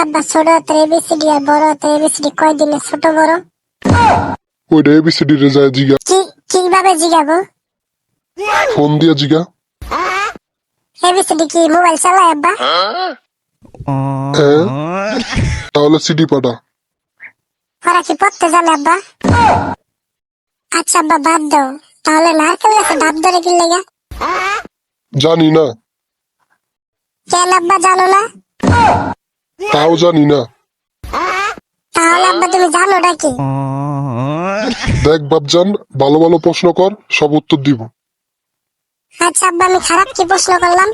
আব্বা ছোট হাতের এবিসিডি আর বড় হাতের এবিসিডি কয় দিনে ছোট বড়? ওইটা এবিসিডি রে যায় জিগা। কিভাবে জিগাবো? ফোন দিয়া জিগা। এবিসিডি কি মোবাইল চালায় আব্বা? হ্যাঁ, তাহলে সিডি পাঠা। ওরা কি পড়তে জানে আব্বা? আচ্ছা আব্বা বাদ দাও, তাহলে নারকেল গাছে ডাব ধরে কি লেগা? জানি না। কেন আব্বা জানো না? তাও জানি না। তাহলে আব্বা তুমি জানো নাকি? দেখ বাপজান, ভালো ভালো প্রশ্ন কর, সব উত্তর দিব। আচ্ছা আব্বা আমি খারাপ কি প্রশ্ন করলাম?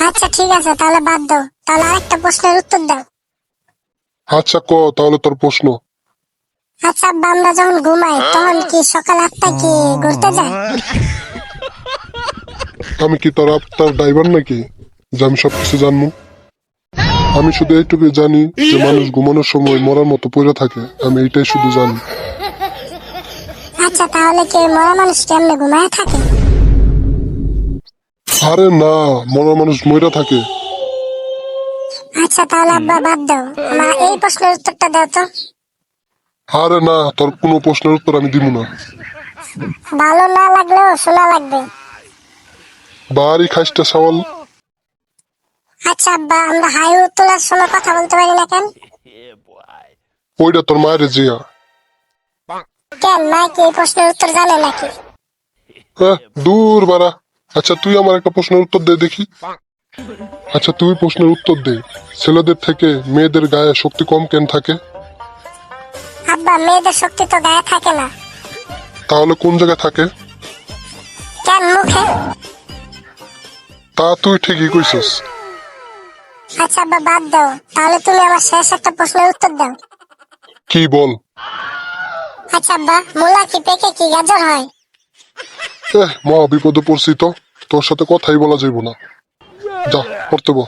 আচ্ছা ঠিক আছে তাহলে বাদ দাও, তাহলে আরেকটা প্রশ্নের উত্তর দাও। আচ্ছা ক তাহলে তোর প্রশ্ন। আচ্ছা আব্বা আমরা যখন ঘুমাই তখন কি সকাল 8টা কি ঘুরতে যায়? আমি কি তোর আপনার ড্রাইভার নাকি যে আমি সবকিছু জানবো? আমি শুধু এইটুকু জানি যে মানুষ ঘুমানোর সময় মরার মতো পড়ে থাকে, আমি এইটাই শুধু জানি। আচ্ছা তাহলে কি মরা মানুষ কেমনে ঘুমায় থাকে? আরে না, মরা মানুষ মইরা থাকে। আচ্ছা তাহলে আব্বা বাদ দাও, আমার এই প্রশ্নের উত্তরটা দাও তো। আরে না, তোর কোনো প্রশ্নের উত্তর আমি দিব না। ভালো না লাগলেও শোনা লাগবে। বাড়ি খাইসটা সওয়াল। আচ্ছা আব্বা আমরা হাই তোলার সময় কথা বলতে পারি না কেন? ওইটা তোর মায়ের জিয়া। কেন মা কি এই প্রশ্নের উত্তর জানে নাকি? হ্যাঁ, দূর বাড়া। আচ্ছা তুই আমার একটা প্রশ্নের উত্তর দে দেখি। আচ্ছা তুই প্রশ্নের উত্তর দে, ছেলেদের থেকে মেয়েদের গায়ে শক্তি কম কেন থাকে? আব্বা মেয়েদের শক্তি তো গায়ে থাকে না। তাহলে কোন জায়গায় থাকে? কেন মুখে? তা তুই ঠিকই কইছস। আচ্ছা আব্বা বাদ দাও, তাহলে তুমি আমার শেষ একটা প্রশ্নের উত্তর দাও। কি বল? আচ্ছা আব্বা মূলা কি পেকে কি গাজর হয়? মহা বিপদে পড়ছি তো, তোর সাথে কথাই বলা যাইব না। যা পড়তে বল।